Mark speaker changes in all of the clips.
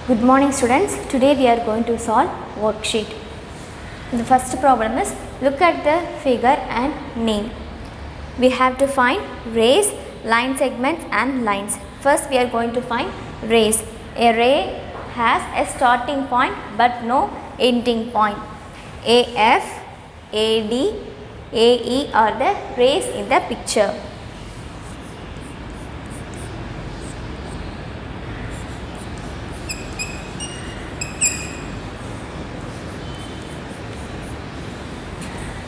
Speaker 1: Good morning students. Today we are going to solve worksheet. The first problem is look at the figure and name. We have to find rays, line segments and lines. First we are going to find rays. A ray has a starting point but no ending point. AF, AD, AE are the rays in the picture.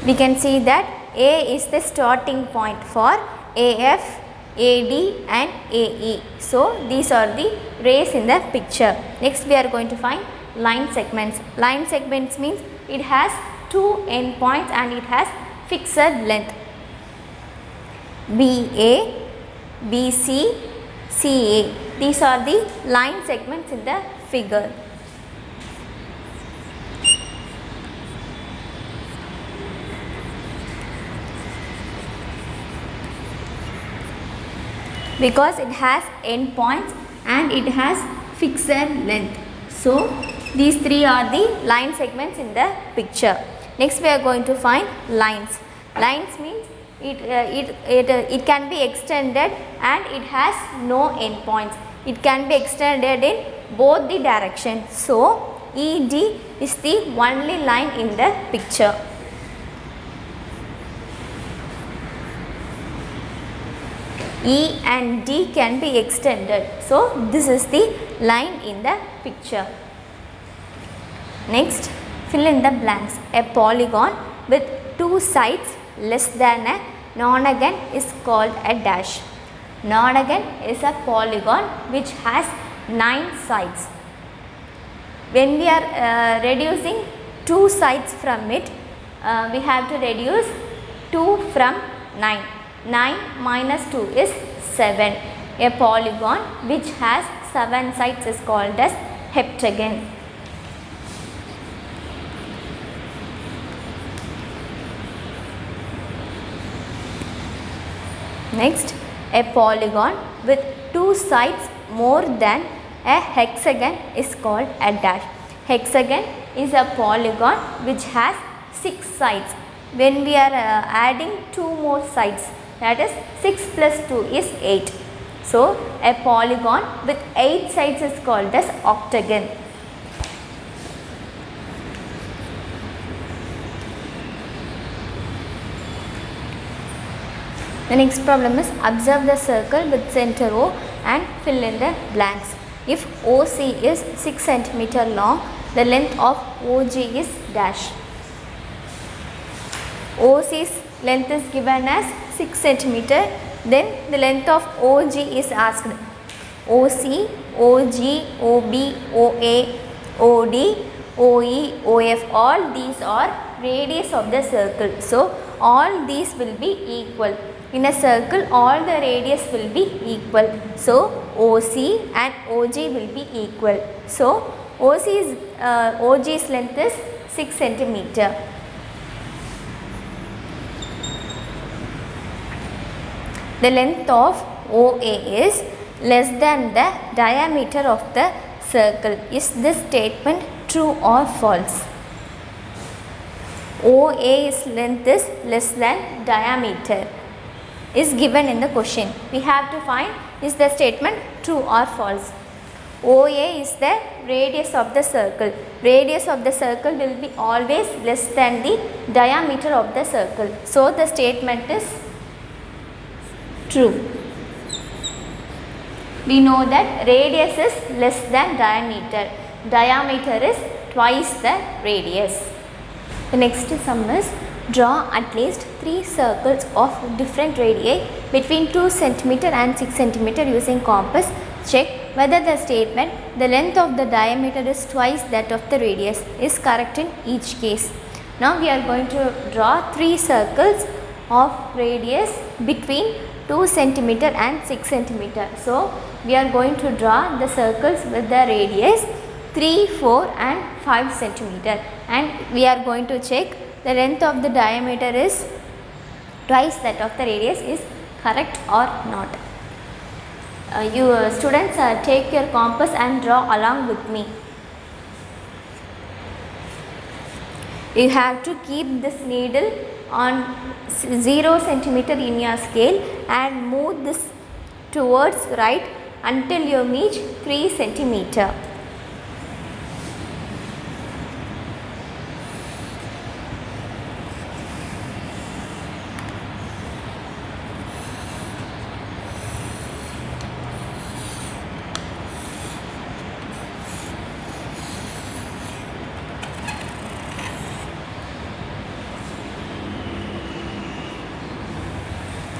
Speaker 1: We can see that A is the starting point for AF, AD and AE. So, these are the rays in the picture. Next we are going to find line segments. Line segments means it has two endpoints and it has fixed length. BA, BC, CA. These are the line segments in the figure. Because it has endpoints and it has fixed length. So, these three are the line segments in the picture. Next we are going to find lines. Lines means it can be extended and it has no endpoints. It can be extended in both the directions. So, ED is the only line in the picture. E and D can be extended. So, this is the line in the picture. Next, fill in the blanks. A polygon with two sides less than a nonagon is called a dash. Nonagon is a polygon which has 9 sides. When we are reducing 2 sides from it, we have to reduce 2 from 9. 9 minus 2 is 7. A polygon which has 7 sides is called as heptagon. Next, a polygon with 2 sides more than a hexagon is called a dash. Hexagon is a polygon which has 6 sides. When we are adding 2 more sides, that is 6 plus 2 is 8. So, a polygon with 8 sides is called as octagon. The next problem is observe the circle with center O and fill in the blanks. If OC is 6 cm long, the length of OG is dash. OC's length is given as 6 cm, then the length of OG is asked. OC, OG, OB, OA, OD, OE, OF, all these are radius of the circle. So, all these will be equal. In a circle, all the radius will be equal. So, OC and OG will be equal. So, OG's length is 6 cm. The length of OA is less than the diameter of the circle. Is this statement true or false? OA's length is less than diameter is given in the question. We have to find is the statement true or false. OA is the radius of the circle. Radius of the circle will be always less than the diameter of the circle. So, the statement is true. We know that radius is less than diameter. Diameter is twice the radius. The next sum is draw at least 3 circles of different radii between 2 cm and 6 cm using compass. Check whether the statement the length of the diameter is twice that of the radius is correct in each case. Now we are going to draw 3 circles of radius between 2 cm and 6 cm. So, we are going to draw the circles with the radius 3, 4 and 5 cm, and we are going to check the length of the diameter is twice that of the radius is correct or not. You students take your compass and draw along with me. You have to keep this needle on 0 centimeter in your scale and move this towards right until you meet 3 centimeter.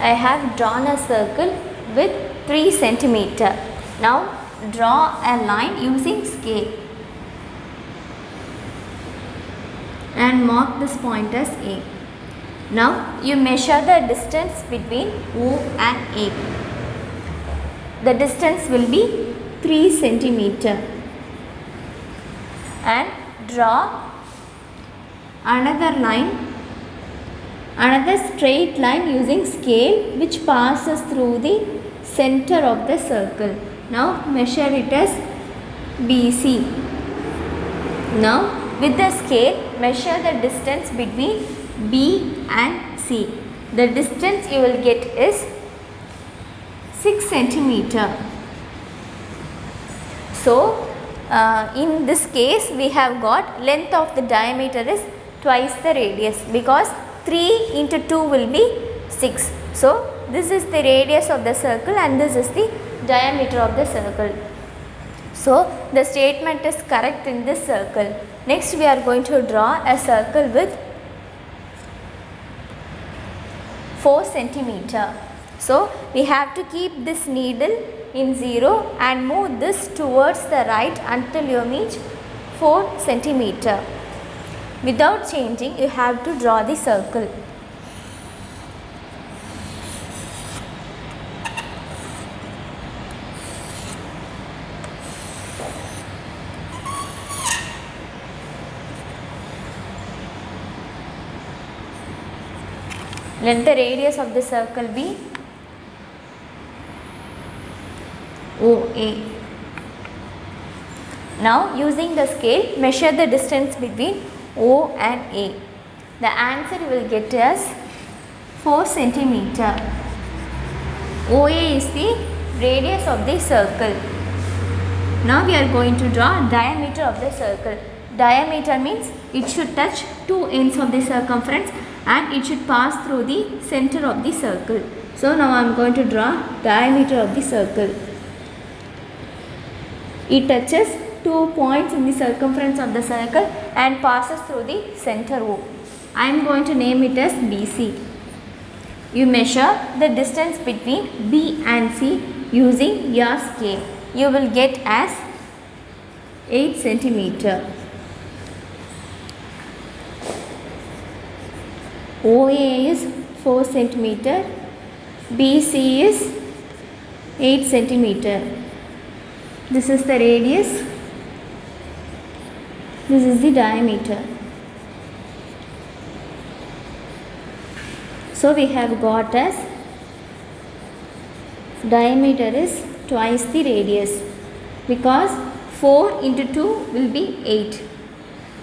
Speaker 1: I have drawn a circle with 3 centimeter. Now draw a line using scale and mark this point as A. Now you measure the distance between O and A. The distance will be 3 centimeter and draw another straight line using scale which passes through the center of the circle. Now measure it as BC. Now with the scale measure the distance between B and C. The distance you will get is 6 centimeter. So in this case we have got length of the diameter is twice the radius because 3 into 2 will be 6. So this is the radius of the circle and this is the diameter of the circle. So the statement is correct in this circle. Next we are going to draw a circle with 4 centimeter. So we have to keep this needle in 0 and move this towards the right until you meet 4 centimeter. Without changing, you have to draw the circle. Let the radius of the circle be OA. Now using the scale, measure the distance between O and A. The answer you will get as 4 centimeter. OA is the radius of the circle. Now we are going to draw diameter of the circle. Diameter means it should touch 2 ends of the circumference and it should pass through the center of the circle. So now I am going to draw diameter of the circle. It touches 2 points in the circumference of the circle and passes through the center O. I am going to name it as BC. You measure the distance between B and C using your scale. You will get as 8 centimeter. OA is 4 centimeter. BC is 8 centimeter. This is the radius. This is the diameter. So we have got as diameter is twice the radius because 4 into 2 will be 8.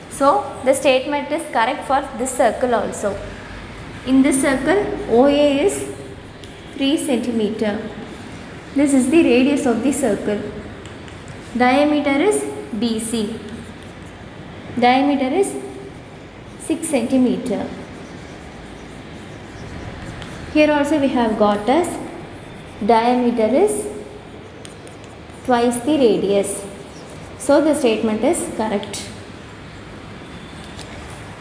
Speaker 1: So the statement is correct for this circle also. In this circle OA is 3 centimeter. This is the radius of the circle. Diameter is BC. Diameter is 6 centimeter. Here also we have got as diameter is twice the radius. So the statement is correct.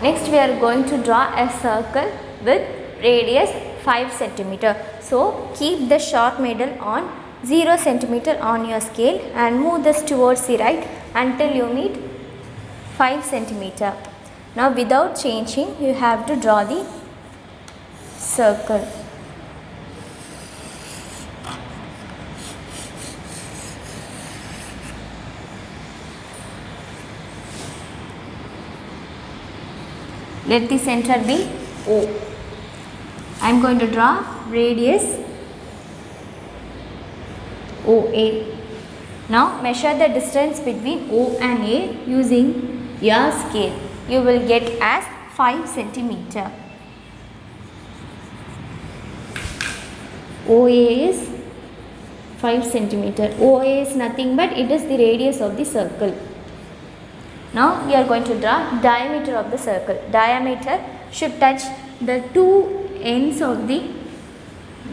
Speaker 1: Next we are going to draw a circle with radius 5 centimeter. So keep the sharp needle on 0 centimeter on your scale and move this towards the right until you meet 5 centimeter. Now without changing you have to draw the circle. Let the center be O. I am going to draw radius OA. Now measure the distance between O and A using your scale. You will get as 5 centimeter. OA is 5 centimeter. OA is nothing but it is the radius of the circle. Now we are going to draw diameter of the circle. Diameter should touch the two ends of the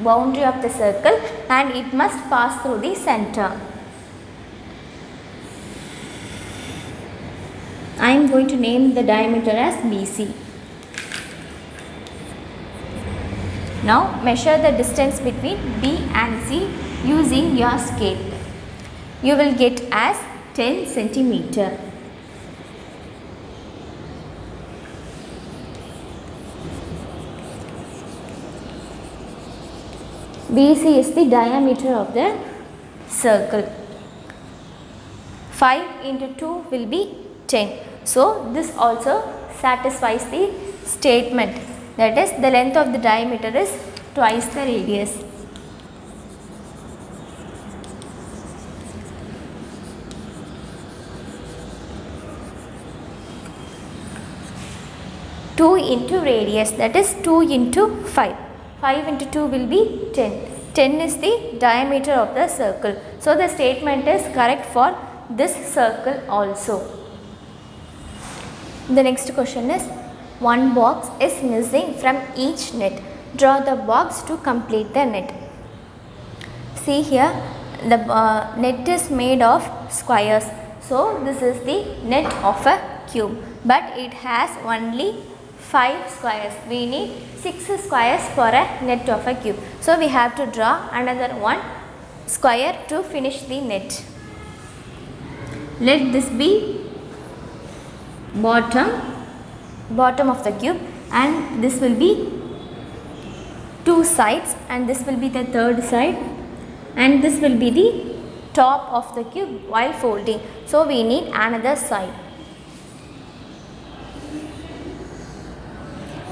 Speaker 1: boundary of the circle and it must pass through the center. I am going to name the diameter as BC. Now measure the distance between B and C using your scale. You will get as 10 centimeter. BC is the diameter of the circle. 5 into 2 will be 10. So this also satisfies the statement, that is the length of the diameter is twice the radius. Two into radius, that is 2 into 5. 5 into 2 will be 10. 10 is the diameter of the circle. So the statement is correct for this circle also. The next question is, one box is missing from each net. Draw the box to complete the net. See here, the net is made of squares. So this is the net of a cube, but it has only 5 squares. We need 6 squares for a net of a cube. So we have to draw another one square to finish the net. Let this be bottom of the cube, and this will be 2 sides, and this will be the third side, and this will be the top of the cube while folding. So we need another side.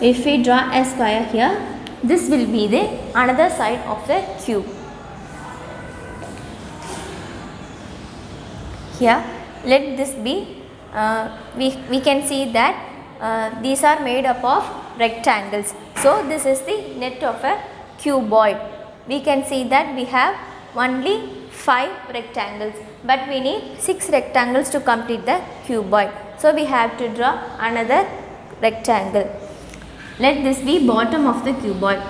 Speaker 1: If we draw a square here, this will be the another side of the cube. Here, let this be, we can see that these are made up of rectangles. So this is the net of a cuboid. We can see that we have only 5 rectangles, but we need 6 rectangles to complete the cuboid. So we have to draw another rectangle. Let this be bottom of the cuboid.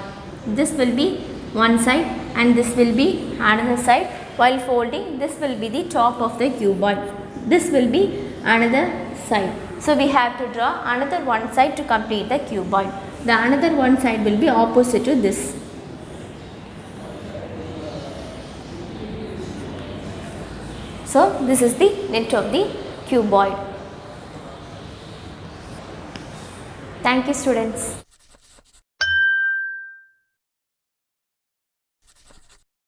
Speaker 1: This will be one side and this will be another side. While folding, this will be the top of the cuboid. This will be another side. So we have to draw another one side to complete the cuboid. The another one side will be opposite to this. So this is the net of the cuboid. Thank you, students.